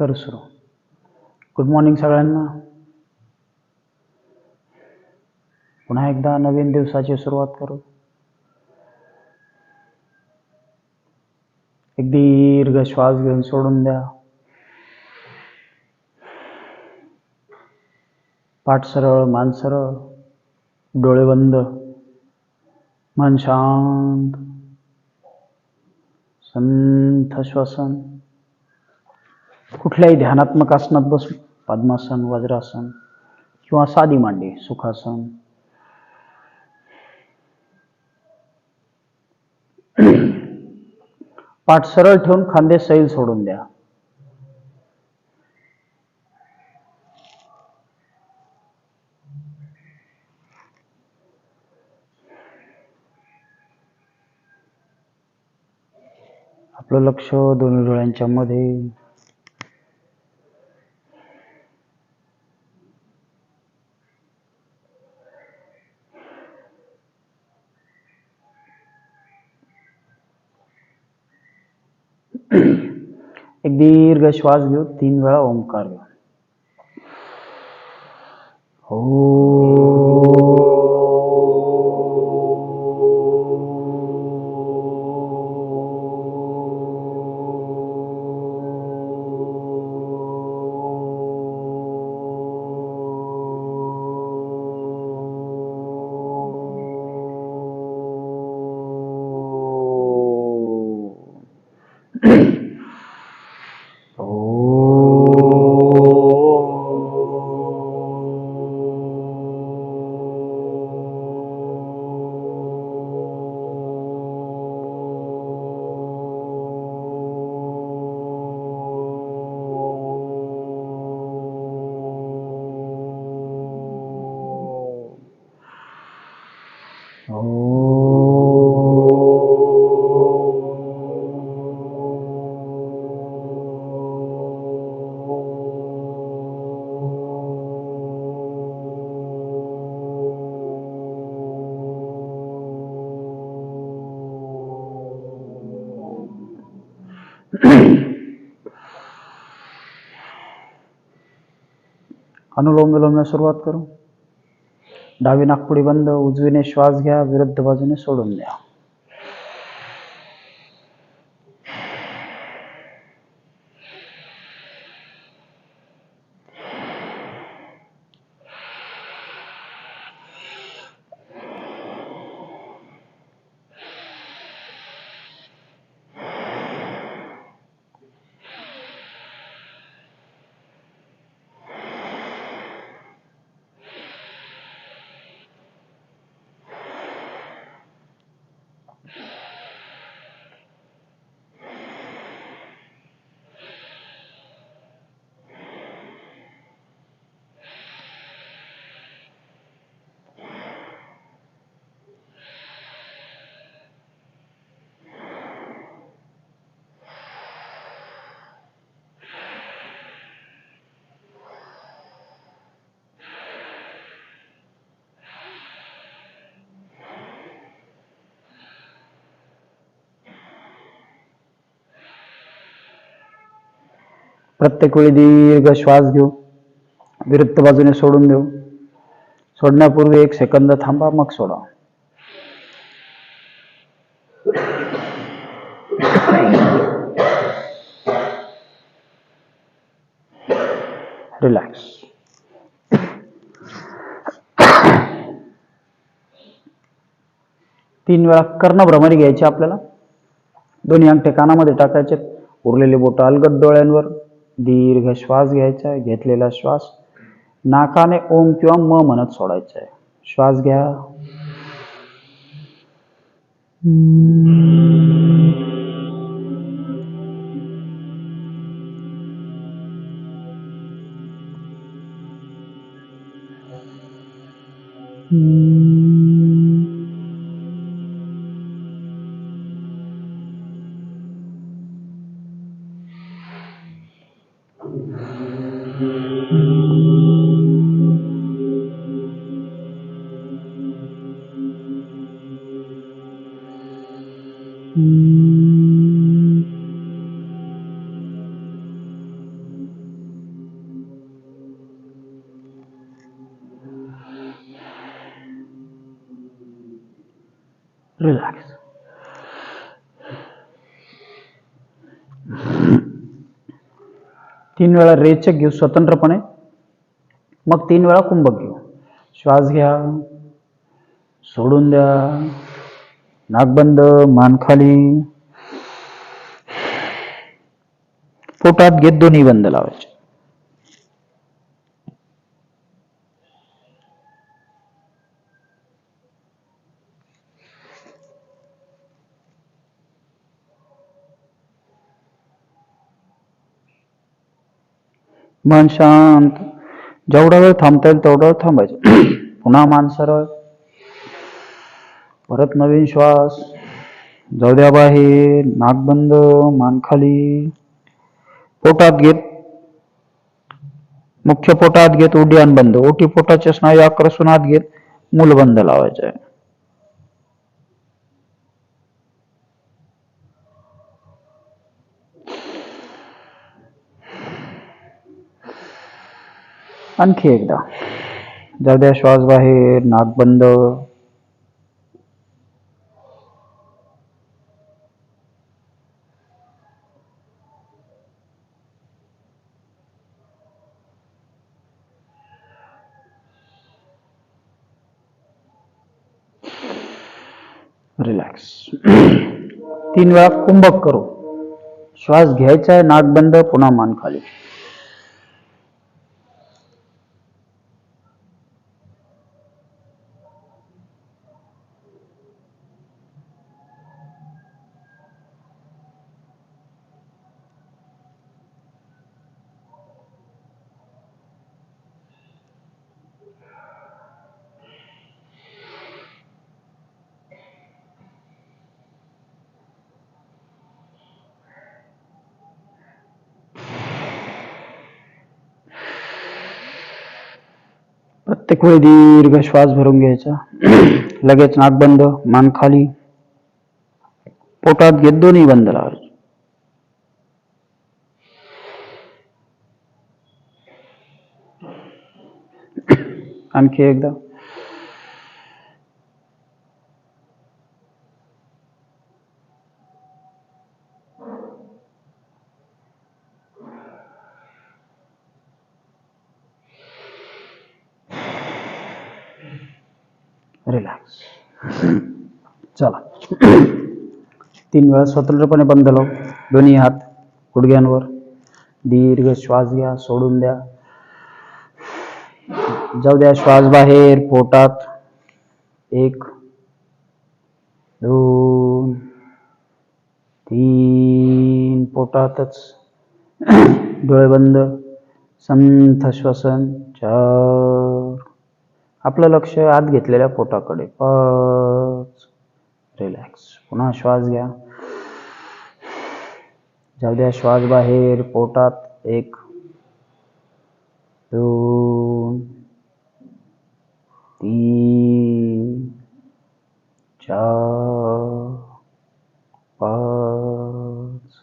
करू सुरू. Good morning सगळ्यांना. पुन्हा एकदा नवीन दिवसाची सुरुवात करू. एक दीर्घ श्वास घेऊन सोडून द्या. पाठ सरळ, मान सरळ, डोळे बंद, मन शांत. संथ श्वसन. कुठल्याही ध्यानात्मक आसनात बसू. पद्मासन, वज्रासन किंवा साधी मांडी, सुखासन. पाठ सरळ ठेवून खांदे सैल सोडून द्या. आपलं लक्ष दोन्ही डोळ्यांच्या मध्ये. एक दीर्घ श्वास घेऊ. 3 वेळा ओंकार घेऊ. अनुलोम विलोमने सुरुवात करू. डावी नाकपुडी बंद. उजवीने श्वास घ्या. विरुद्ध बाजूने सोडून द्या. प्रत्येक वेळी दीर्घ श्वास घेऊ. विरुद्ध बाजूने सोडून देऊ. सोडण्यापूर्वी 1 सेकंद थांबा, मग सोडा. रिलॅक्स. तीन वेळा कर्णभ्रमरी घ्यायची आपल्याला. दोन्ही अंगठे कानामध्ये टाकायचे. उरलेले बोट अलगद डोळ्यांवर. दीर्घ श्वास घ्यायचा. घेतलेला श्वास नाकाने ओम किंवा म म्हणत सोडायचा आहे. श्वास घ्या. रिलॅक्स. तीन वेळा रेचक घेऊ स्वतंत्रपणे, मग 3 वेळा कुंभक घेऊ. श्वास घ्या, सोडून द्या, नाक बंद, मान खाली, पोटात घेत दोन्ही बंद लावायचे. मन शांत. जेवढा वेळ थांबता येईल तेवढा वेळ थांबायचं. पुन्हा मान सरळ, परत नवीन श्वास. जाऊ द्या बाहेर, नाक बंद, मान खाली, पोटात घेत, मुख्य पोटात घेत उड्डाण बंद. ओटी पोटाचे स्नायू आकर्षून आत घेत मूलबंद लावायचे. आणखी एकदा. जाऊ द्या श्वास बाहेर, नाक बंद, रिलॅक्स. 3 वेळा कुंभक करू. श्वास घ्यायचा आहे, नाक बंद, पुन्हा मान खाली. प्रत्येक वेळी दीर्घ श्वास भरून घ्यायचा. लगेच नाक बंद, मान खाली, पोटात घेत दोन्ही बंद लावायचे. आणखी एकदा. रिलॅक्स. चला. 3 वेळा स्वतंत्रपणे बंद लावू. दोन्ही हात गुडघ्यांवर. दीर्घ श्वास घ्या, सोडून द्या. जाऊ द्या श्वास बाहेर, पोटात. 1 2 3, पोटातच. डोळे बंद, संथ श्वसन. 4. आपलं लक्ष आत घेतलेल्या पोटाकडे. 5. रिलॅक्स. पुन्हा श्वास घ्या. जाऊ द्या श्वास बाहेर, पोटात. 1 2 3 4 5.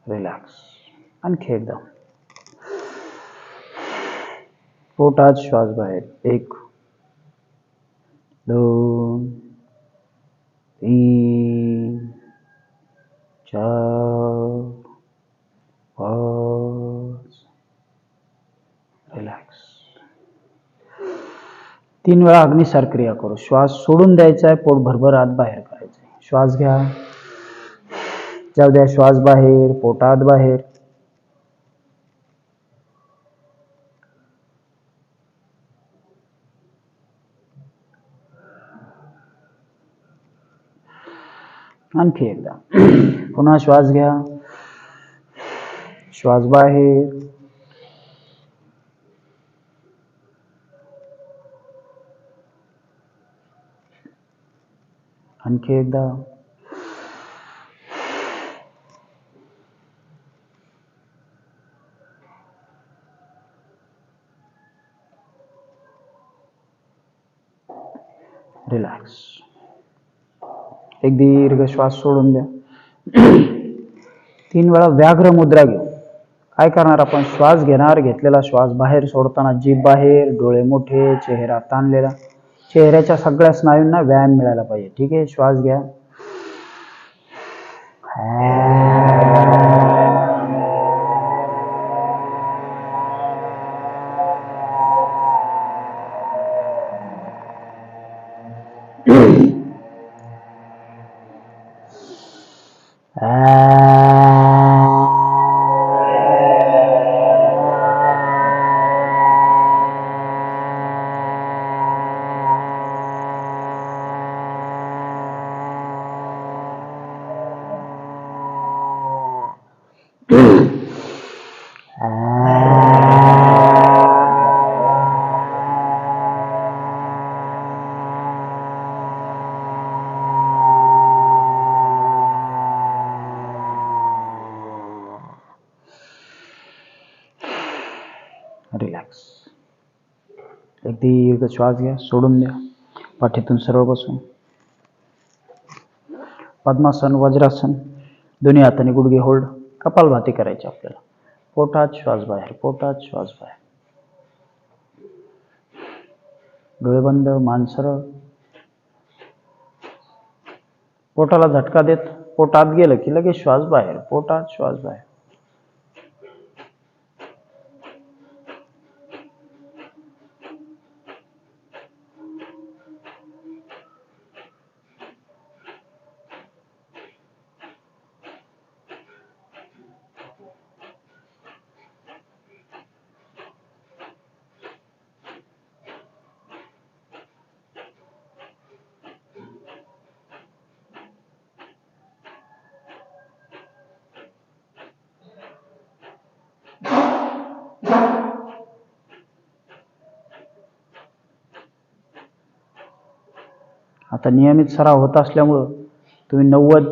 रिलॅक्स. आणखी एकदा. पोटात श्वास बाहेर. 1 2 3 4 5. रिलॅक्स. 3 वेळा अग्निसार क्रिया करू. श्वास सोडून द्यायचा आहे, पोट भरभर आत बाहेर करायचं आहे. श्वास घ्या. जाऊ द्या श्वास बाहेर, पोटात बाहेर. आणखी एकदा. पुन्हा श्वास घ्या. श्वास बाहेर. आणखी एकदा. रिलॅक्स. एक दीर्घ श्वास सोडून द्या. 3 वेळा व्याघ्र मुद्रा घेऊ. काय करणार आपण? श्वास घेणार, घेतलेला श्वास बाहेर सोडताना जीभ बाहेर, डोळे मोठे, चेहरा ताणलेला. चेहऱ्याच्या सगळ्या स्नायूंना व्यायाम मिळायला पाहिजे. ठीक आहे, श्वास घ्या. रिलॅक्स. एक दीर्घ श्वास घ्या, सोडून द्या. पाठीतून सरळ बसून पद्मासन, वज्रासन, दोन्ही हाताने गुडघे होल्ड. कपालभाती करायची आपल्याला. पोटात श्वास बाहेर, पोटात श्वास बाहेर. डोळे बंद, मान सरळ. पोटाला झटका देत पोट आत गेलं की लगेच श्वास बाहेर, पोटात श्वास बाहेर. आता नियमित सराव होत असल्यामुळं तुम्ही 90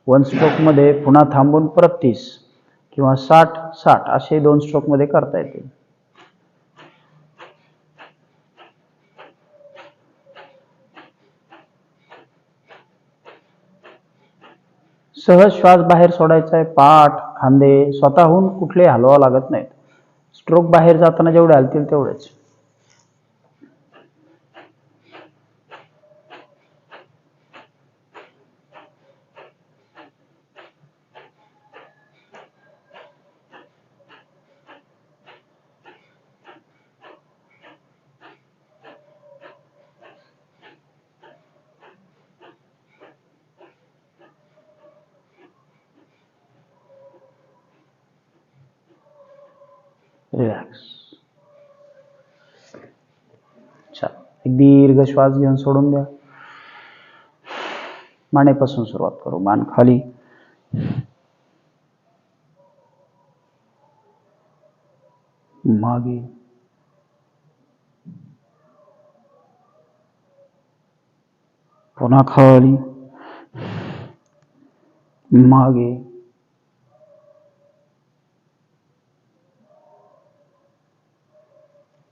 वन स्ट्रोकमध्ये पुन्हा थांबून परत 30 किंवा 60 असे 2 स्ट्रोकमध्ये करता येतील. सहज श्वास बाहेर सोडायचा आहे. पाठ, खांदे स्वतःहून कुठले हलवावं लागत नाहीत. स्ट्रोक बाहेर जाताना जेवढे हलतील तेवढेच. रिलॅक्स. एक दीर्घ श्वास घेऊन सोडून द्या. मानेपासून सुरुवात करू. मान खाली, मागे, पुन्हा खाली, मागे,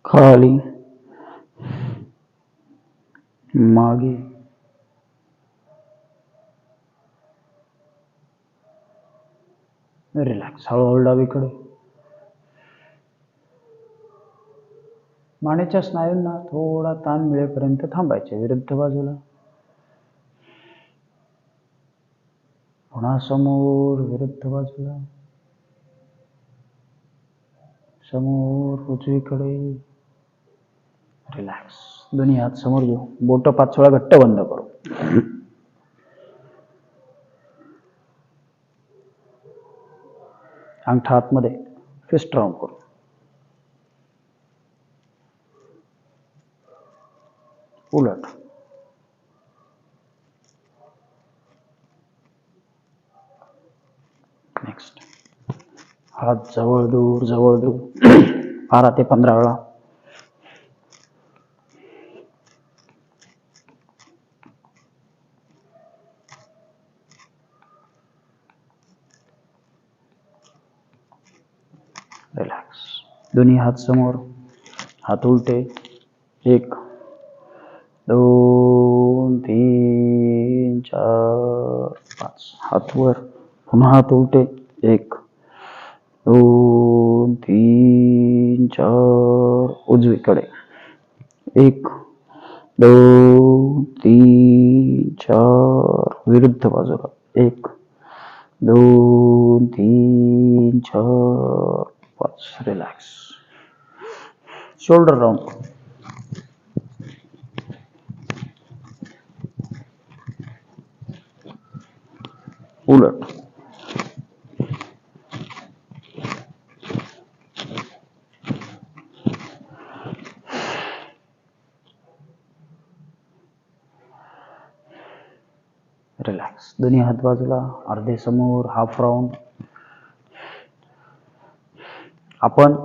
खाली, मागे, रिलॅक्स. हळूहळू डावीकडे. मानेच्या स्नायूंना थोडा ताण मिळेपर्यंत थांबायचे. विरुद्ध बाजूला. पुन्हा समोर, विरुद्ध बाजूला, समोर, उजवीकडे. रिलॅक्स. दोन्ही हात समोर घेऊ. बोट 5 वेळा घट्ट बंद करू. अंगठा आतमध्ये फिस्ट राऊंड करू. उलट. नेक्स्ट. हात जवळ दूर, जवळ दूर 12 ते 15 वेळा. रिलॅक्स. दोन्ही हात समोर, हात उलटे. 1 2 3 4 5. हात वर, पुन्हा हात उलटे. 1 2 3 4. उजवीकडे. 1 2 3 4 विरुद्ध बाजूला 1 2 3 4 5 रिलॅक्स. Shoulder round. उलट. रिलॅक्स. दोन्ही हात बाजूला, अर्धे समोर, हाफ राउंड. आपण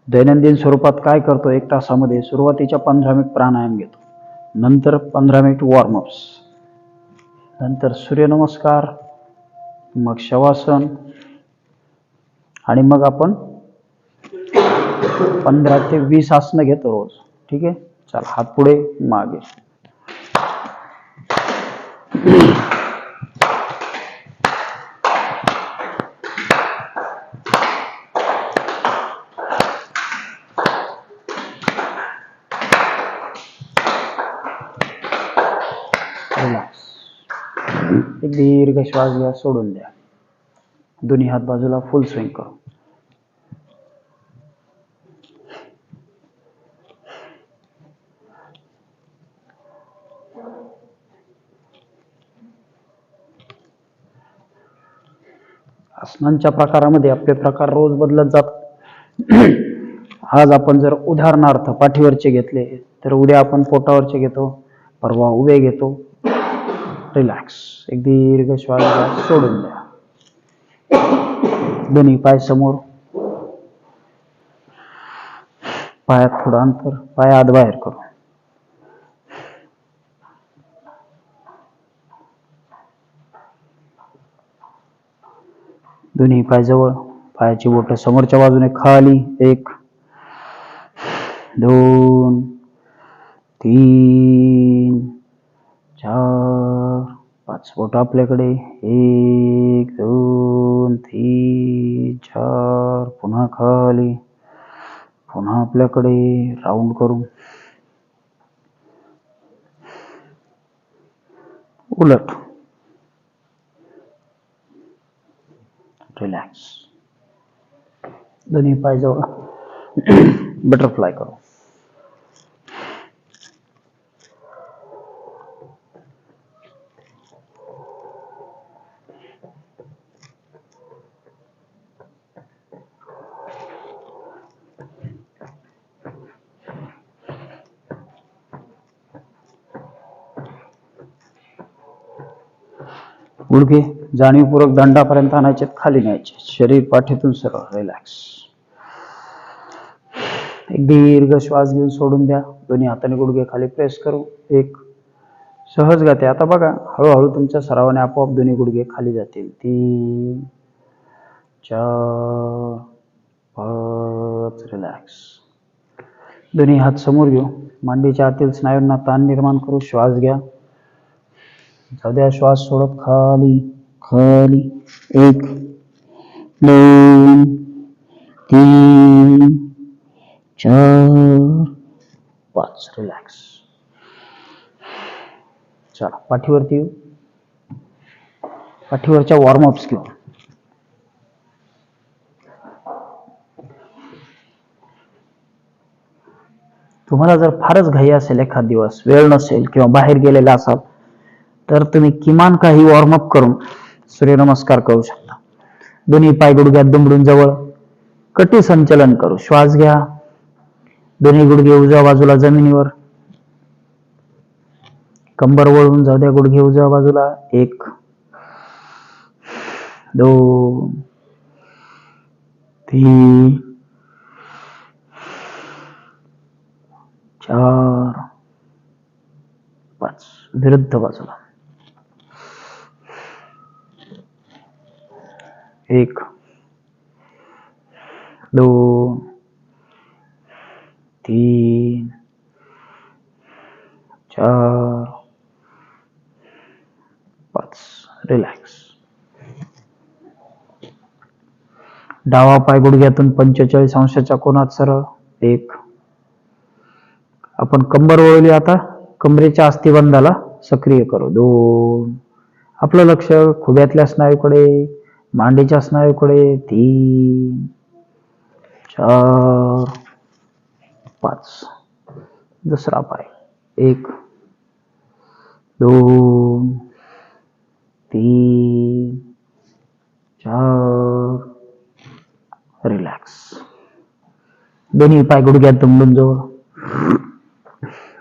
दैनंदिन स्वरूपात काय करतो, 1 तासामध्ये सुरुवातीच्या 15 मिनिट प्राणायाम घेतो, नंतर 15 मिनिट वॉर्मअप्स, नंतर सूर्यनमस्कार, मग शवासन, आणि मग आपण 15 ते 20 आसनं घेतो रोज. ठीक आहे. चला, हात पुढे मागे. रिलॅक्स. एक दीर्घ श्वास घ्या, सोडून द्या. दोन्ही हात बाजूला, फुल स्विंग करू. आसनांच्या प्रकारामध्ये आपले प्रकार रोज बदलत जातात. आज आपण जर उदाहरणार्थ पाठीवरचे घेतले तर उद्या आपण पोटावरचे घेतो, परवा उभे घेतो. रिलॅक्स. एक दीर्घ श्वास घ्या, सोडून द्या. दोन्ही पाय समोर, पायात थोडं अंतर, पाय आत बाहेर करू. दोन्ही पाय जवळ, पायाची बोटं समोरच्या बाजूने खाली. 1 2 3 4 5 बोट आपल्याकडे. 1 2 3 4. पुन्हा खाली, पुन्हा आपल्याकडे. राऊंड करू. उलट. रिलॅक्स. दोन्ही पाय जवळ, बटरफ्लाय करू. गुडघे जाणीवपूर्वक दंडापर्यंत आणायचे, खाली न्यायचे. शरीर पाठीतून सरळ. रिलॅक्स. एक दीर्घ श्वास घेऊन सोडून द्या. दोन्ही हाताने गुडघे खाली प्रेस करू. 1 सहज गती. आता बघा, हळूहळू तुमच्या सरावाने आपोआप दोन्ही गुडघे खाली जातील. 3 4 5. रिलॅक्स. दोन्ही हात समोर घेऊ. मांडीच्या आतील स्नायूंना ताण निर्माण करू. श्वास घ्या. जाऊ द्या. श्वास सोडत खाली खाली. 1 2 3 4 5. रिलॅक्स. चला, पाठीवरती येऊ. पाठीवरच्या वॉर्मअप्स घेऊ. तुम्हाला जर फारच घाई असेल, एखाद दिवस वेळ नसेल किंवा बाहेर गेलेला असाल, तर तुम्ही किमान काही वॉर्मअप करून सूर्यनमस्कार करू शकता. दोन्ही पाय गुडघ्यात दुमडून जवळ, कटी संचलन करू. श्वास घ्या. दोन्ही गुडघे उजव्या बाजूला जमिनीवर, कंबर वळून जाऊ द्या. गुडघे उजव्या बाजूला. 1 2 3 4 5. विरुद्ध बाजूला. 1 2 3 4 5. रिलॅक्स. डावा पाय गुडघ्यातून 45 अंशाच्या कोनात सरळ. 1. आपण कंबर वळवली. आता कमरेच्या अस्थिबंधाला सक्रिय करू. 2. आपलं लक्ष खुब्यातल्या स्नायूकडे, मांडीच्या स्नायूकडे. 3, 4, 5. दुसरा पाय. 1, 2, 3, 4. रिलॅक्स. दोन्ही पाय गुडघ्यात दुमडून जवळ.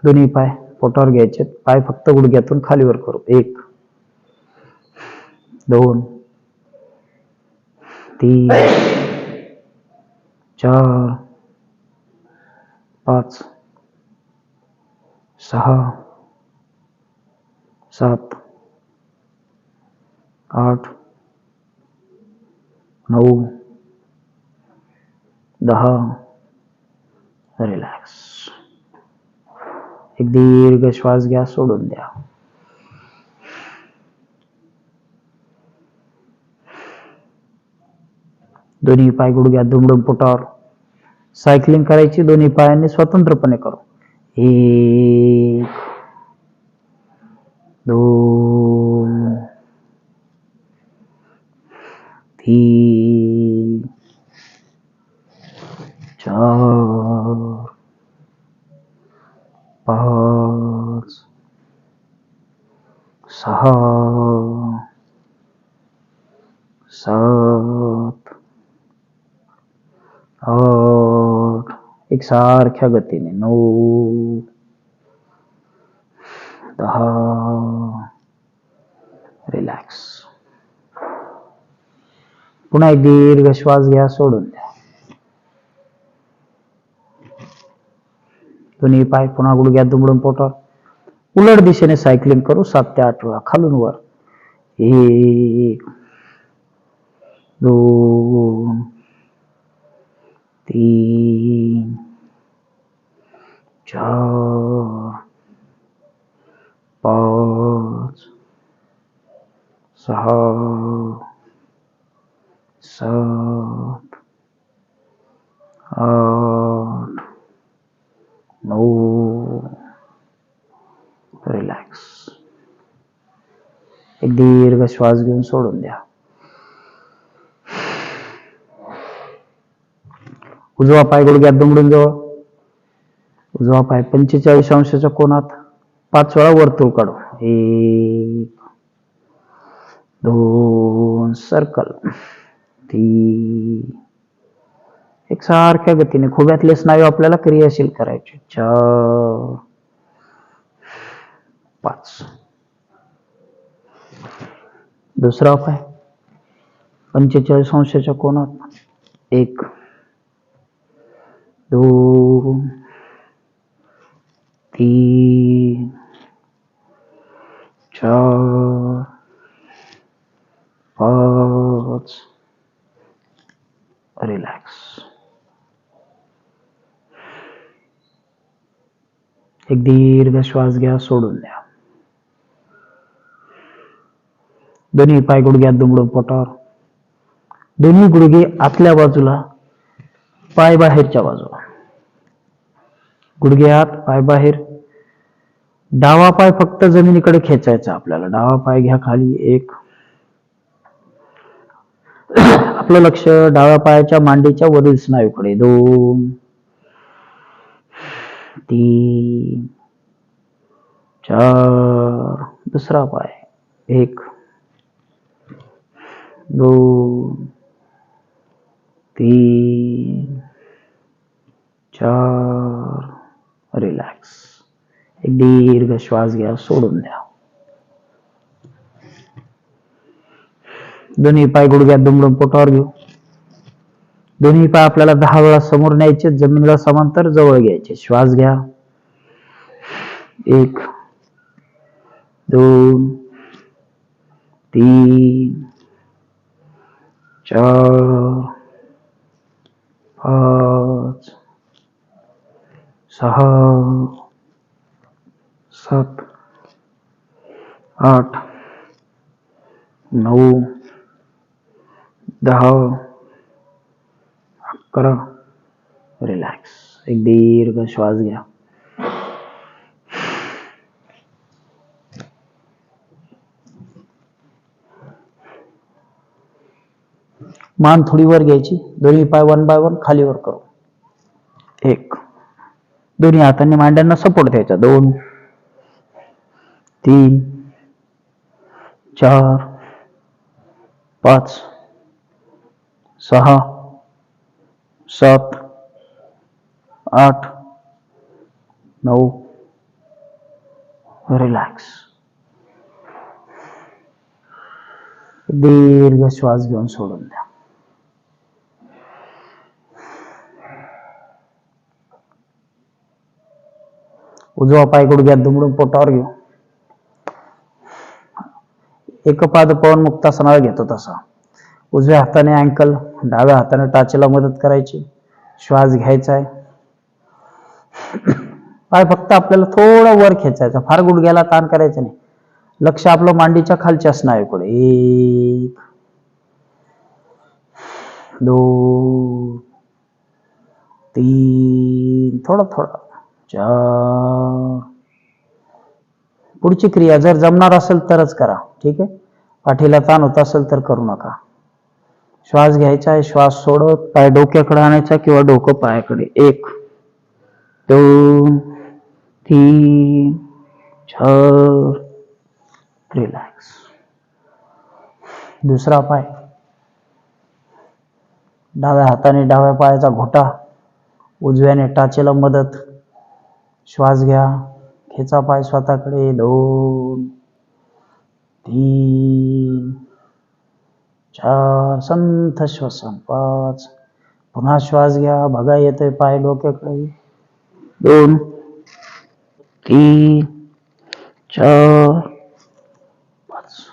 दोन्ही पाय पोटावर घ्यायचे. पाय फक्त गुडघ्यातून खालीवर करू. 1, 2, 3, 4, 5, 6, 7, 8, 9, 10. रिलॅक्स. एक दीर्घ श्वास घ्या, सोडून द्या. दोन्ही पाय गुडघ्यात दुमडून पोटावर. सायकलिंग करायची दोन्ही पायांनी स्वतंत्रपणे करू. 1, 2, 3, 4, 5, 6, 7, 8. एकसारख्या गतीने. 9, 10. रिलॅक्स. पुन्हा एक दीर्घ श्वास घ्या, सोडून द्या. दोन्ही पाय पुन्हा गुडघ्यात दुमडून पोटावर. उलट दिशेने सायकलिंग करू 7 ते 8 वेळा, खालून वर. 1, 2, 3, 4, 5, 6, 7, 8, 9. रिलॅक्स. एक दीर्घ श्वास घेऊन सोडून द्या. उजवा पाय गुडघ्यात दुमडून जवळ. उजवा पाय 45 अंशाच्या कोनात 5 वेळा वर्तुळ काढू. 1, 2. सर्कल. 3. एकसारख्या गतीने खुब्यातले स्नायू आपल्याला क्रियाशील करायचे. 4, 5. दुसरा पाय 45 अंशाच्या कोनात. 1, 2, 3, 4, 5. रिलॅक्स. एक दीर्घ श्वास घ्या, सोडून द्या. दोन्ही पाय गुडघ्यात दुमडून पोटावर. दोन्ही गुडघे आतल्या बाजूला, पाय बाहेरच्या बाजूला. गुडघे आत, पाय बाहेर. डावा पाय फक्त जमिनीकडे खेचायचा आपल्याला. डावा पाय घ्या खाली. 1. आपलं लक्ष डाव्या पायाच्या मांडीच्या वरील स्नायूकडे. 2, 3, 4. दुसरा पाय. 1, 2, 3, 4. रिलॅक्स. एक दीर्घ श्वास घ्या, सोडून द्या. दोन्ही पाय गुडघ्यात दुमडून पोटावर घेऊ. दोन्ही पाय आपल्याला 10 वेळा समोर न्यायचे, जमिनीला समांतर जवळ घ्यायचे. श्वास घ्या. 1, 2, 3, 4, 5, 6, 7, 8, 9, 10, 11. रिलॅक्स. एक दीर्घ श्वास घ्या. मान थोडी वर घ्यायची, दोन्ही पाय 1 बाय 1 खाली वर करू. 1, दोन्ही हातांनी मांड्यांना सपोर्ट द्यायचा. 2, 3, 4, 5, 6, 7, 8, 9. रिलॅक्स. दीर्घ श्वास घेऊन सोडून द्या. उजवा पाय गुडघ्यात दुमडून पोटावर घेऊ. एकपाद पवन मुक्तासनाला घेतो तसा. उजव्या हाताने अँकल, डाव्या हाताने टाचेला मदत करायची. श्वास घ्यायचा आहे. पाय फक्त आपल्याला थोडा वर खेचायचा, फार गुडघ्याला ताण करायचा नाही. लक्ष आपलं मांडीच्या खालच्या स्नायूकडे. 1, 2, 3, थोडा थोडा, 4. पुढची क्रिया जर जमणार असेल तरच करा, ठीक आहे. पाठीला ताण होत असेल तर करू नका. श्वास घ्यायचा आहे. श्वास सोडत पाय डोक्याकडे आणायचा किंवा डोकं पायाकडे. 1, 2, 3, 4. रिलॅक्स. दुसरा पाय, डाव्या हाताने डाव्या पायाचा घोटा, उजव्याने टाचेला मदत. श्वास घ्या. खेचा पाय स्वतःकडे. 2, 3, 4. संथ श्वसन. 5. पुन्हा श्वास घ्या. बघा येतोय पाय डोक्याकडे. 2, 3, 4, 5.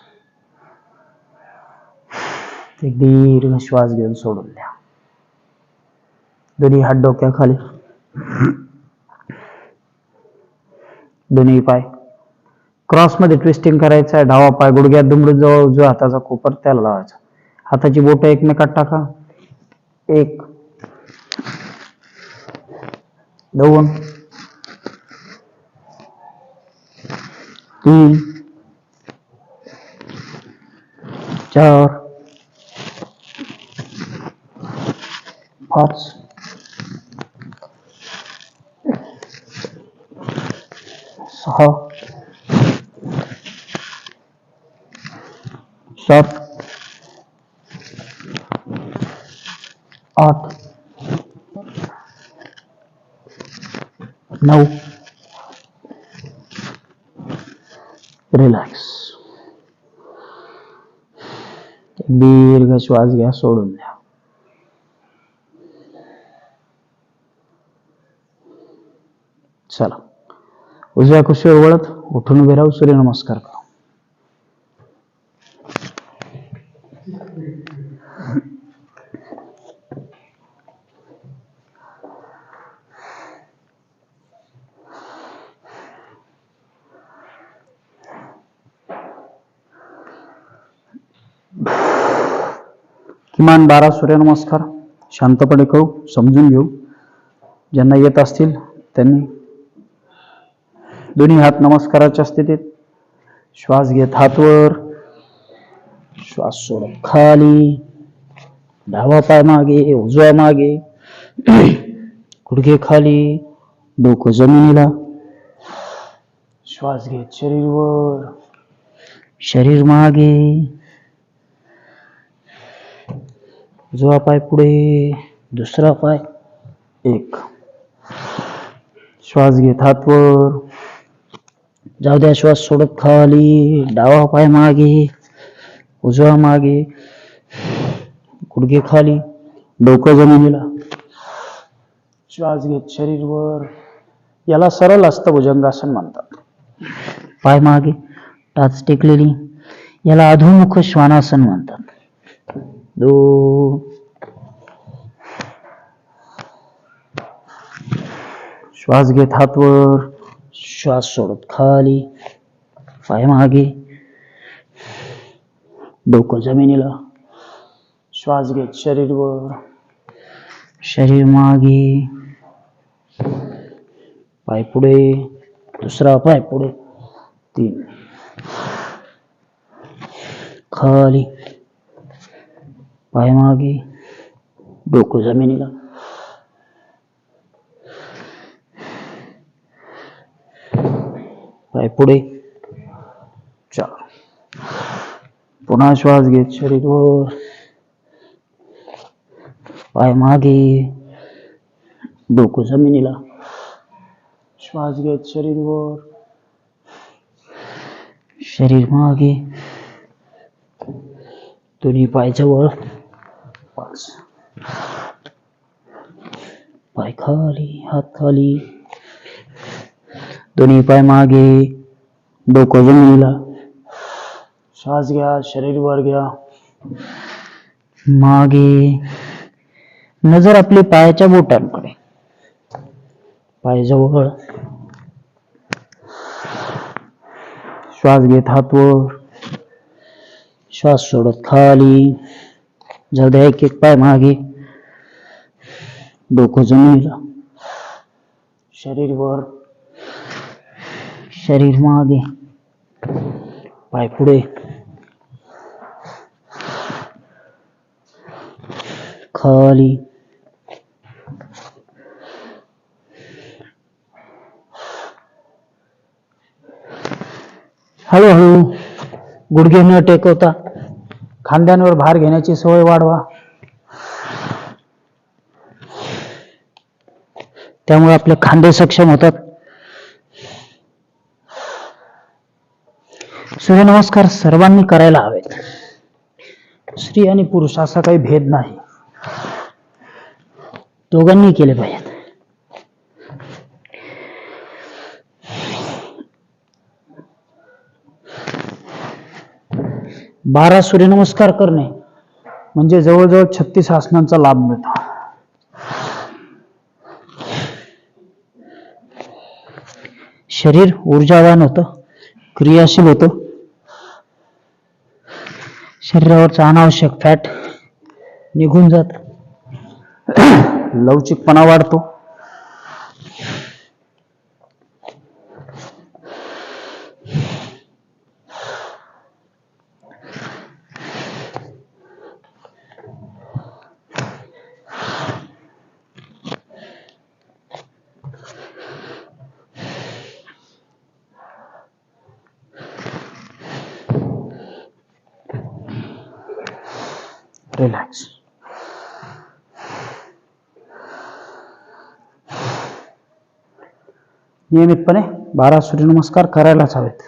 एक दीर्घ श्वास घेऊन सोडून द्या. दोन्ही हात डोक्याखाली. दोन्ही पाय क्रॉस मध्ये ट्विस्टिंग करायचं आहे. डावा पाय गुडघ्यात दुमडून जवळ उजव्या हाताचा कोपर त्याला लावायचा. हाताची बोटं एकमेकात टाका. 1, 2, 3, 4, 5, 6, 7, 8, 9. रिलॅक्स. दीर्घ श्वास घ्या. सोडून द्या. चला, उजव्या कुशीवर वळत उठून उभे राहू. सूर्यनमस्कार करा. किमान 12 सूर्यनमस्कार शांतपणे करू, समजून घेऊ. ज्यांना येत असतील त्यांनी दोन्ही हात नमस्काराच्या स्थितीत. श्वास घेत हात वर, श्वास सोडत खाली. डावा पाय मागे, उजवा मागे, गुडघे खाली, डोकं जमिनीला. श्वास घेत शरीर वर, शरीर मागे. उजवा पाय पुढे, दुसरा पाय. 1. श्वास घेत हात वर, जाऊ द्या. श्वास सोडत खाली. डावा पाय मागे, उजवा मागे, गुडघे खाली, डोकं जमिनीला. श्वास घेत शरीर वर. याला सरळ हस्तभुजंगासन म्हणतात. पाय मागे, टाच टेकलेली. याला अधोमुख श्वानासन म्हणतात. 2. श्वास घेत हात वर, श्वास सोडत खाली. पाय मागे, डोकं जमिनीला. श्वास घेत शरीर वर, शरीर मागे, पाय पुढे, दुसरा पाय पुढे. 3. खाली, पाय मागे, डोकं जमिनीला. पाय पुढे. 4. पुन्हा श्वास घेत शरीर वर, पाय मागे, डोकं जमिनीला. श्वास घेत शरीर वर, शरीर मागे, दोन्ही पाय जवळ. 5. पाय खाली, हात खाली, दोन्ही पाय मागे, डोकं जमिनीला. श्वास घ्या, शरीर वर घ्या, मागे. नजर आपली पायाच्या बोटांकडे. पाय जवळ. श्वास घेत हात वर, श्वास सोडत खाली. जाऊ द्या, एक एक पाय मागे, डोकं जमिनीला. शरीर वर, शरीर मागे, पाय पुढे, खाली. हळूहळू गुडघे न टेकवता खांद्यांवर भार घेण्याची सवय वाढवा. त्यामुळे आपले खांदे सक्षम होतात. सूर्यनमस्कार सर्वांनी करायला हवेत. स्त्री आणि पुरुष असा काही भेद नाही, दोघांनी केले पाहिजेत. बारा सूर्यनमस्कार करणे म्हणजे जवळजवळ 36 आसनांचा लाभ मिळतो. शरीर ऊर्जावान होतं, क्रियाशील होतं. शरीरावरचा अनावश्यक फॅट निघून जात, लवचिकपणा वाढतो. रिलॅक्स. नियमितपणे 12 सूर्यनमस्कार करायलाच हवेत.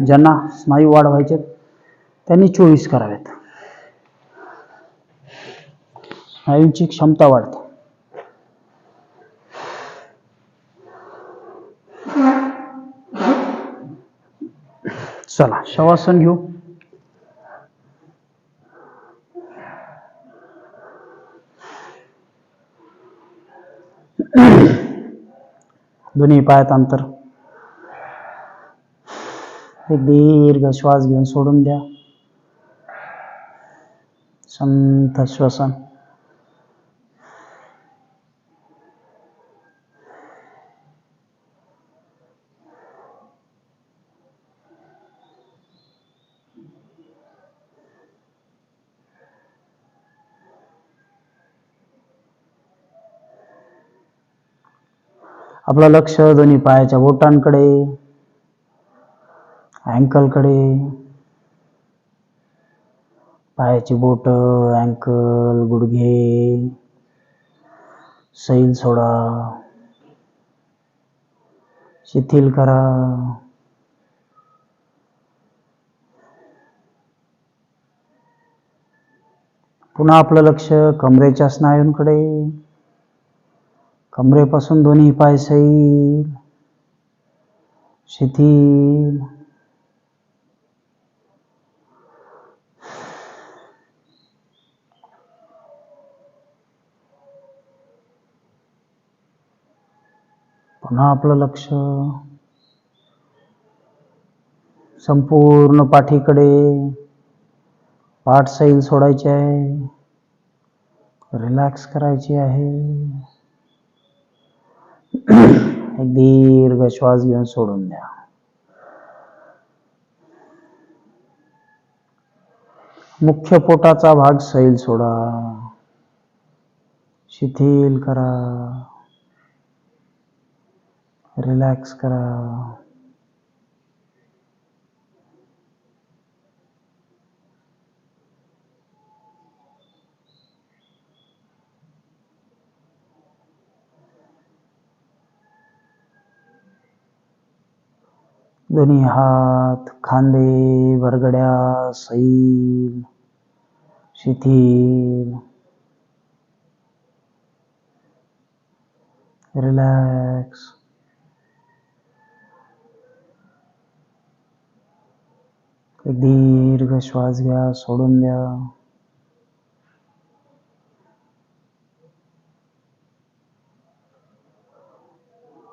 ज्यांना स्नायू वाढवायचे त्यांनी 24 करावेत. स्नायूंची क्षमता वाढते. चला शवासन घेऊ. दोन्ही पायात अंतर. एक दीर्घ श्वास घेऊन सोडून द्या. संथ श्वसन. आपलं लक्ष दोन्ही पायाच्या बोटांकडे, अँकलकडे. पायाची बोट, अँकल, गुडघे, सैल सोडा, शिथिल करा. पुन्हा आपलं लक्ष कमरेच्या स्नायूंकडे. कमरेपासून दोन्ही पाय सैल, शिथिल. पुन्हा आपलं लक्ष संपूर्ण पाठीकडे. पाठ सैल सोडायची आहे, रिलॅक्स करायची आहे. एक दीर्घ श्वास घेऊन सोडून द्या. मुख्य पोटाचा भाग सैल सोडा, शिथिल करा, रिलॅक्स करा. दोन्ही हात, खांदे, बरगड्या सैल, शिथिल, रिलॅक्स. एक दीर्घ श्वास घ्या, सोडून द्या.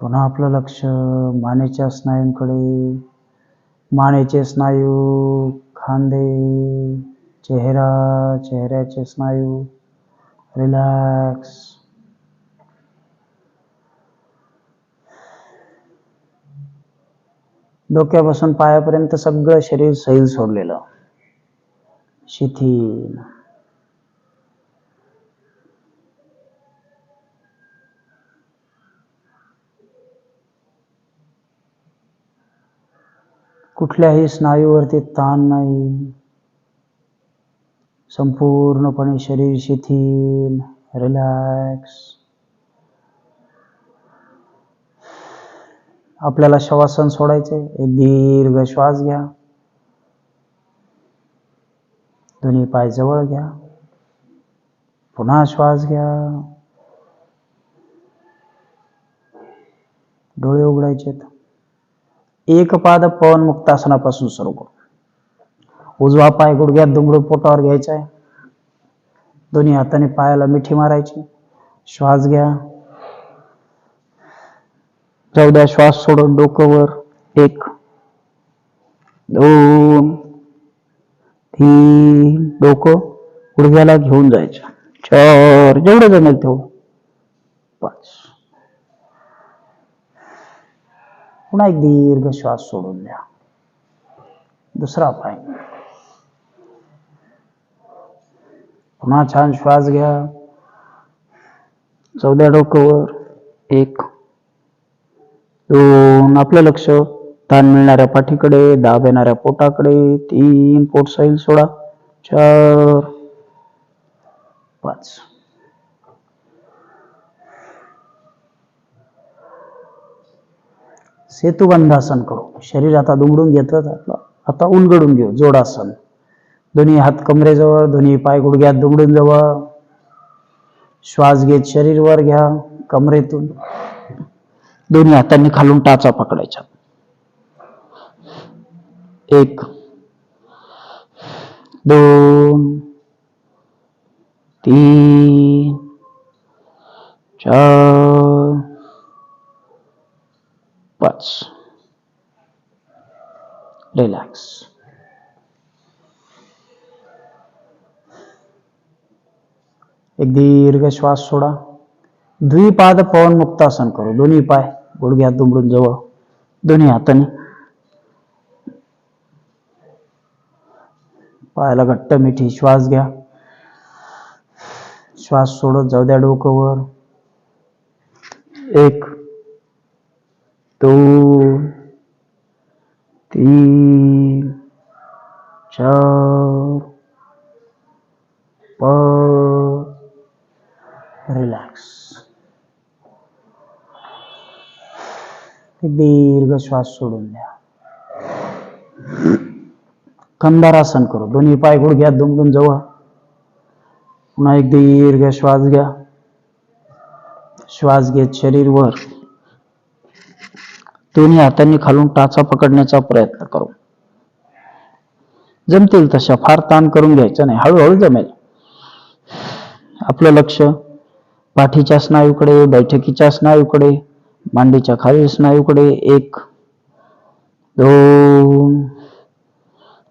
पुन्हा आपलं लक्ष मानेच्या स्नायूंकडे. मानेचे स्नायू, खांदे, चेहरा, चेहऱ्याचे स्नायू, रिलॅक्स. डोक्यापासून पायापर्यंत सगळं शरीर सैल सोडलेलं, शिथिल. कुठल्याही स्नायूवरती ताण नाही. संपूर्णपणे शरीर शिथिल, रिलॅक्स. आपल्याला शवासन सोडायचे. एक दीर्घ श्वास घ्या. दोन्ही पाय जवळ घ्या. पुन्हा श्वास घ्या. डोळे उघडायचे. एक पाद पवन मुक्तासनापासून सुरू करू. उजवा पाय गुडघ्यात दुमडून पोटावर घ्यायचा आहे. दोन्ही हाताने पायाला मिठी मारायची. श्वास घ्या. जाऊ द्या. श्वास सोडून डोकं वर. 1 2 3. डोकं गुडघ्याला घेऊन जायचं. 4. जेवढं जमेल तेवढं. 5. पुन्हा एक दीर्घ श्वास सोडून द्या. दुसरा पाय. पुन्हा छान श्वास घ्या. जाऊ द्या डोकं वर. 1 2. आपलं लक्ष ताण मिळणाऱ्या पाठीकडे, दाब येणाऱ्या पोटाकडे. 3. पोट सैल सोडा. 4 5. सेतुबंधासन करू. शरीर आता दुमडून घेतलं. आता उलगडून घेऊ. जोडासन. दोन्ही हात कमरेजवळ, दोन्ही पाय गुडघ्यात दुमडून जवळ. श्वास घेत शरीर वर घ्या. कमरेतून दोन्ही हातांनी खालून टाचा पकडायच्या. 1 2 3 4 5. रिलॅक्स. एक दीर्घ श्वास सोडा. द्विपाद पवन मुक्तासन करू. दोन्ही पाय गुडघ्यात दुमडून जवळ. दोन्ही हातांनी पायाला घट्ट मिठी. श्वास घ्या. श्वास सोडत जाऊ द्या डोकं वर. 1 2 3 4 5. रिलॅक्स. एक दीर्घ श्वास सोडून द्या. कंधारासन करू. दोन्ही पाय गुडघ्यात दुमडून जवळ. पुन्हा एक दीर्घ श्वास घ्या. श्वास घेत शरीर वर. दोन्ही हातांनी खालून टाचा पकडण्याचा प्रयत्न करू. जमतील तशा. फार ताण करून घ्यायचं नाही. हळूहळू जमेल. आपलं लक्ष पाठीच्या स्नायूकडे, बैठकीच्या स्नायूकडे, मांडीच्या खालील स्नायूकडे. 1 2.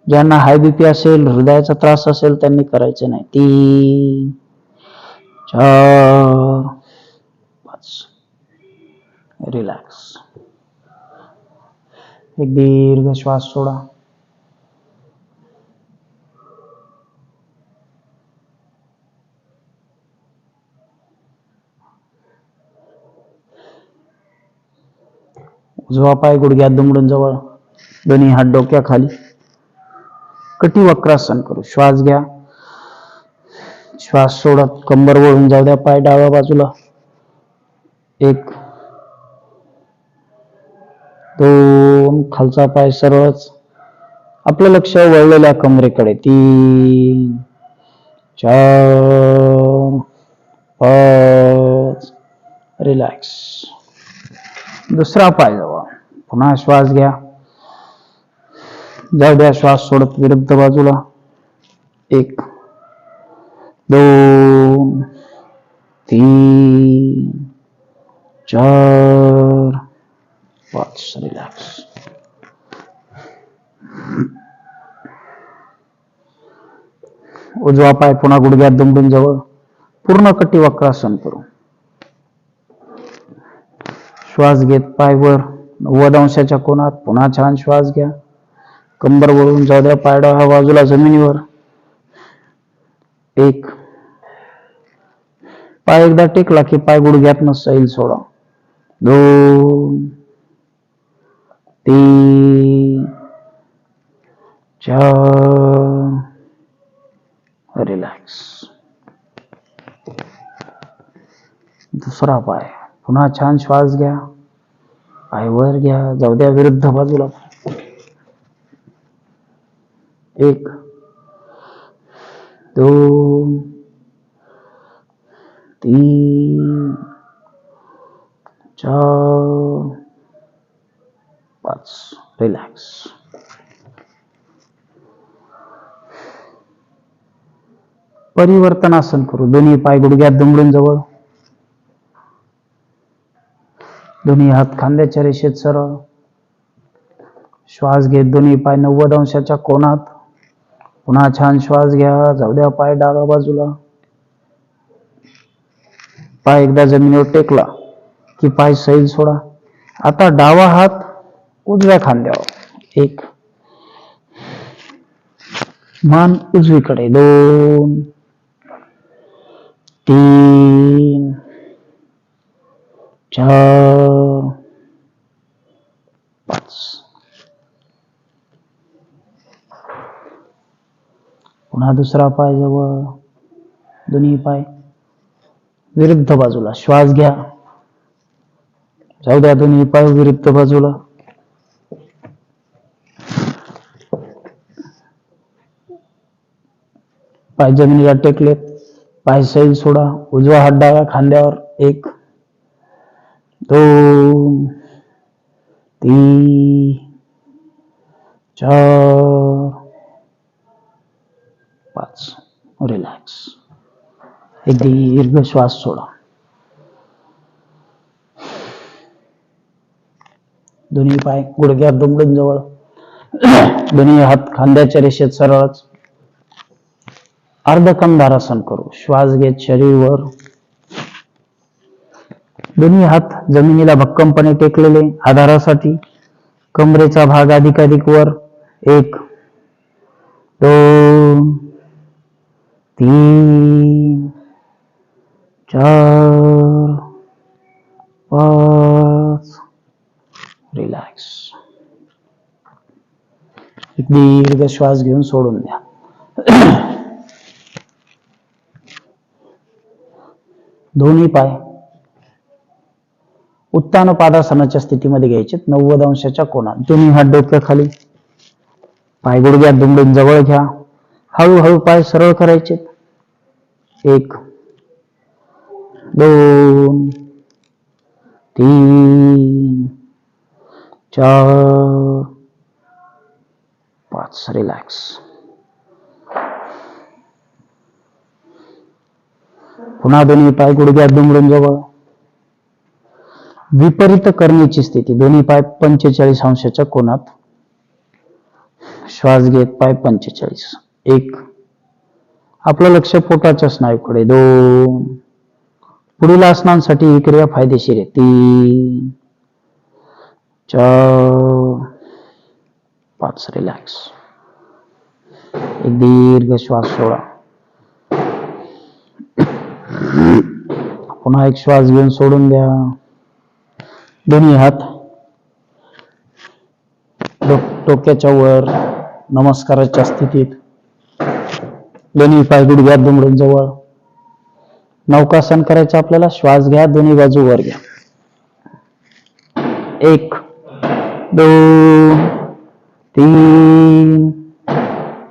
ज्यांना हाय बीपी असेल, हृदयाचा त्रास असेल त्यांनी करायचे नाही. 3 4 5. रिलॅक्स. एक दीर्घ श्वास सोडा. उजवा पाय गुडघ्यात दुमडून जवळ, दोन्ही हात डोक्याखाली, कटी वक्रासन करू. श्वास घ्या, श्वास सोडत कंबर वळून जाऊ द्या. पाय डाव्या बाजूला. 1 2, खालचा पाय सरळच, आपलं लक्ष वळलेल्या कमरेकडे. 3 4 5, रिलॅक्स. दुसरा पाय जवळ, पुन्हा श्वास घ्या, जाऊ द्या. श्वास सोडत विरुद्ध बाजूला. 1 2 3 4 5, रिलॅक्स. उजवा पाय पुन्हा गुडघ्यात दुमडून जवळ, पूर्ण कटी वक्रासन करू. श्वास घेत पाय वर 90 अंशाच्या कोनात. पुन्हा छान श्वास घ्या, कंबर वळून जाऊ द्या. पाय डाव्या बाजूला जमिनीवर. 1 पाय एकदा टेकला की पाय गुडघ्यातनं सैल सोडा. 2 3 4, रिलॅक्स. दुसरा पाय, पुन्हा छान श्वास घ्या, पाय वर घ्या, जाऊ द्या विरुद्ध बाजूला. 1 2 3 4 5, रिलॅक्स. परिवर्तनासन करू. दोन्ही पाय गुडघ्यात दुमडून जवळ, दोन्ही हात खांद्याच्या रेषेत सरळ. श्वास घेत दोन्ही पाय 90 अंशाच्या कोनात. पुन्हा छान श्वास घ्या, जाऊ द्या. पाय डाव्या बाजूला. पाय एकदा जमिनीवर टेकला की पाय सैल सोडा. आता डावा हात उजव्या खांद्यावर. 1 मान उजवीकडे. 2 3 4 5. पुन्हा दुसरा पाय जवळ, दोन्ही पाय विरुद्ध बाजूला. श्वास घ्या, जाऊ द्या. दोन्ही पाय विरुद्ध बाजूला. पाय जमिनीला टेकलेत, पाय सैल सोडा. उजवा हात डाव्या खांद्यावर. 1 2 3 4 5, रिलॅक्स. एक दीर्घ श्वास सोडा. दोन्ही पाय गुडघ्यात दुमडून जवळ, दोन्ही हात खांद्याच्या रेषेत सरळच. अर्धकंधारासन करू. श्वास घेत शरीर वर, दोन्ही हात जमिनीला भक्कमपणे टेकलेले आधारासाठी. कमरेचा भाग अधिकाधिक वर. 1 2 3 4 5, रिलॅक्स. एक दीर्घ श्वास घेऊन सोडून द्या. दोन्ही पाय उत्तान पादासनाच्या स्थितीमध्ये घ्यायचे 90 अंशाच्या कोनात. दोन्ही हात डोक्याखाली, पाय गुडघ्यात दुमडून जवळ घ्या. हळूहळू पाय सरळ करायचे. 1 2 3 4 5, रिलॅक्स. पुन्हा दोन्ही पाय गुडघ्यात दुमडून जवळ. विपरीत करणीची स्थिती. दोन्ही पाय 45 अंशाच्या कोनात. श्वास घेत पाय 45. 1 आपलं लक्ष पोटाच्या स्नायूकडे. 2 पुढील आसनांसाठी ही क्रिया फायदेशीर आहे. 3 4 5, रिलॅक्स. एक दीर्घ श्वास सोडा. पुन्हा एक श्वास घेऊन सोडून द्या. दोन्ही हात डोक्याच्या वर नमस्काराच्या स्थितीत दोन्ही पाय गुडघ्यात दुमडून जवळ. नौकासन करायचं आपल्याला. श्वास घ्या, दोन्ही बाजू वर घ्या. 1 2 3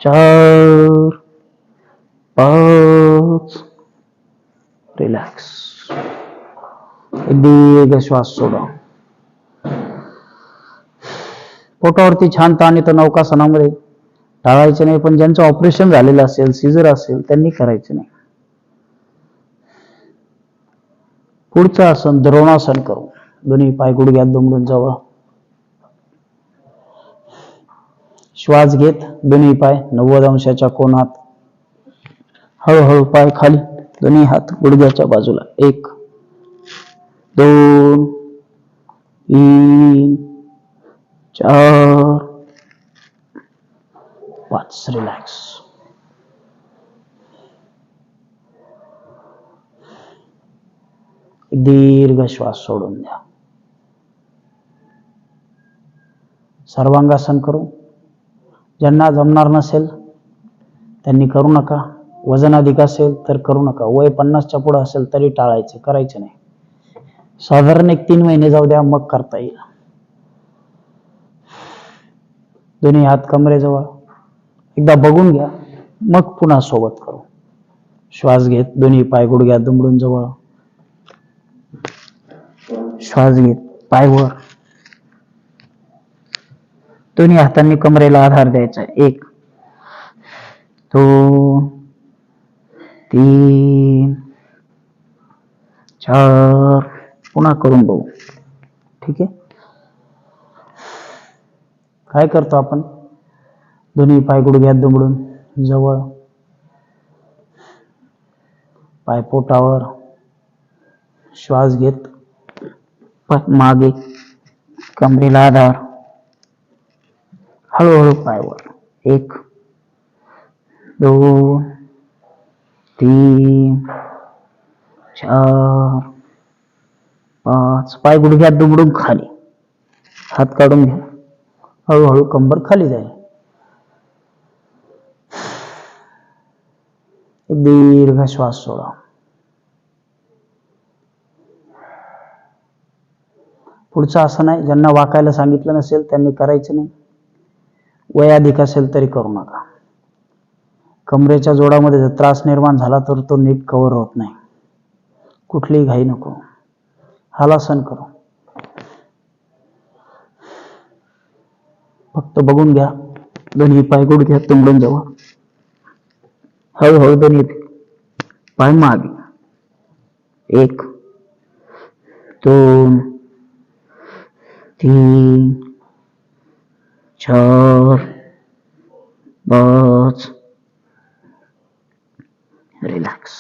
4 5. रिलॅक्स. दीर्घ श्वास सोडा. पोटावरती छान ताण येतं नौकासनामध्ये. टाळायचं नाही, पण ज्यांचं ऑपरेशन झालेलं असेल, सीझर असेल, त्यांनी करायचं नाही. पुढचं आसन द्रोणासन करू. दोन्ही पाय गुडघ्यात दुमडून जवळ. श्वास घेत दोन्ही पाय 90 अंशाच्या कोनात. हळूहळू पाय खाली, दोन्ही हात गुडघ्याच्या बाजूला. 1 2 3 4 5. रिलॅक्स. दीर्घ श्वास सोडून द्या. सर्वांगासन करू. ज्यांना जमणार नसेल त्यांनी करू नका. वजन अधिक असेल तर करू नका. वय 50च्या पुढे असेल तरी टाळायचं, करायचं नाही. साधारण 1-3 महिने जाऊ द्या, मग करता येईल. दोन्ही हात कमरेजवळ. एकदा बघून घ्या, मग पुन्हा सोबत करू. श्वास घेत दोन्ही पाय गुडघ्यात दुमडून जवळ. श्वास घेत पाय वर. दोन्ही हातांनी कमरेला आधार द्यायचा. 1 2 3 4. पुन्हा करून बघू. ठीक आहे. काय करतो आपण? दोन्ही पाय गुडघ्यात दुमडून जवळ. पाय पोटावर. श्वास घेत मागे, कमरेला आधार. हळूहळू पायवर. 1 2 3 4 5. पाय गुडघ्यात दुमडून खाली. हात काढून घ्या. हळूहळू कंबर खाली जाईल. एक दीर्घ श्वास सोडा. पुढचं आसन आहे. ज्यांना वाकायला सांगितलं नसेल त्यांनी करायचं नाही. वय अधिक असेल तरी करू नका. कमरेच्या जोडामध्ये जर त्रास निर्माण झाला तर तो नीट कव्हर होत नाही. कुठलीही घाई नको. हलासन करू. फक्त बघून घ्या. दोन्ही पाय गुडघ्यात दुमडून जवळ. हळूहळू दोन्ही पाय मागे. 1 2 3 4 5. रिलॅक्स.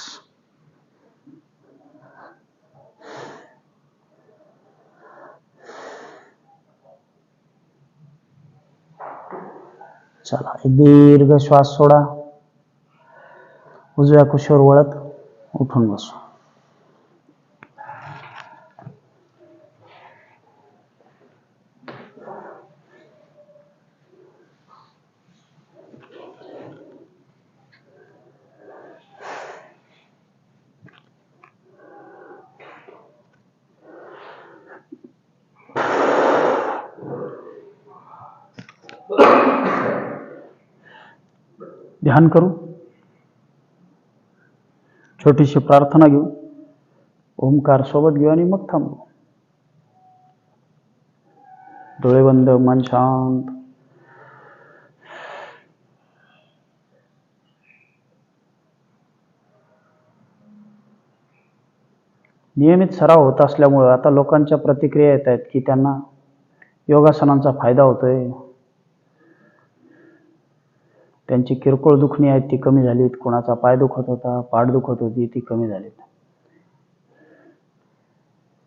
चला, एक दीर्घ श्वास सोडा. उजव्या कुशीवर वळत उठून बसू. ध्यान करू. छोटीशी प्रार्थना घेऊ. ओंकार सोबत घेऊ आणि मग थांबू. डोळे बंद, मन शांत. नियमित सराव होत असल्यामुळे आता लोकांच्या प्रतिक्रिया येत आहेत की त्यांना योगासनांचा फायदा होतोय. त्यांची किरकोळ दुखणी आहेत ती कमी झालीत. कोणाचा पाय दुखत होता, पाठ दुखत होती, ती कमी झालीत.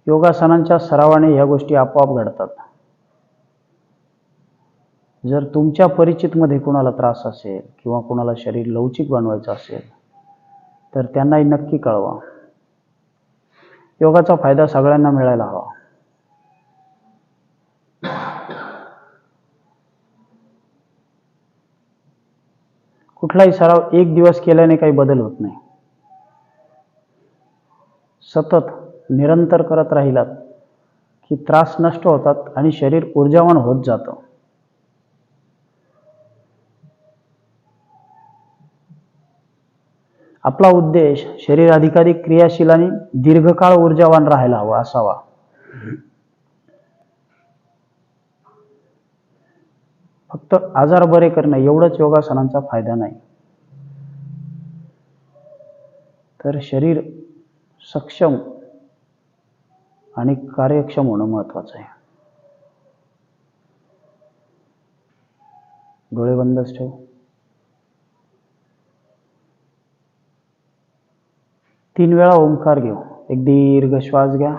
योगासनांच्या सरावाने ह्या गोष्टी आपोआप घडतात. जर तुमच्या परिचित मध्ये कोणाला त्रास असेल किंवा कोणाला शरीर लवचिक बनवायचं असेल तर त्यांनाही नक्की कळवा. योगाचा फायदा सगळ्यांना मिळायला हवा. कुठलाही सराव एक दिवस केल्याने काही बदल होत नाही. सतत निरंतर करत राहिलात की त्रास नष्ट होतात आणि शरीर ऊर्जावान होत जातं. आपला उद्देश शरीर अधिकाधिक क्रियाशील आणि दीर्घकाळ ऊर्जावान राहायला हवा असावा. फक्त आजार बरे करणे एवढंच योगासनांचा फायदा नाही, तर शरीर सक्षम आणि कार्यक्षम होणं महत्वाचं आहे. डोळे बंदच ठेव. 3 वेळा ओंकार घेऊ. एक दीर्घ श्वास घ्या.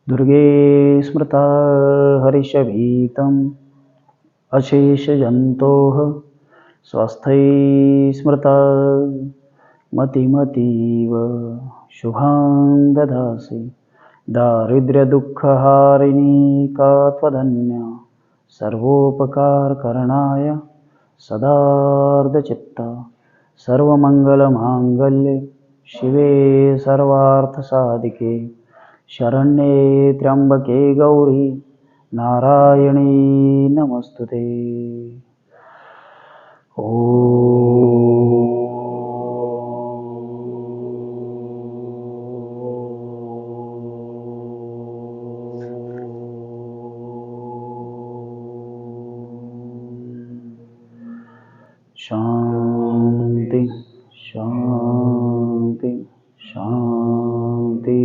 दुर्गे स्मृता हरिषभीतम् अशेषजन्तोः स्वस्थै स्मृता मतिमतीव शुभां ददासि दारिद्र्यदुःखहारिणी का त्वदन्या सर्वोपकारकरणाय सदार्धचित्ता सर्वमङ्गलमाङ्गल्ये शिवे सर्वार्थसाधिके शरण्ये त्र्यंबके गौरी नारायणी नमस्तुते. शांति शांति शांति.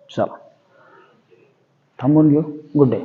चला थांबून घेऊ. Good day.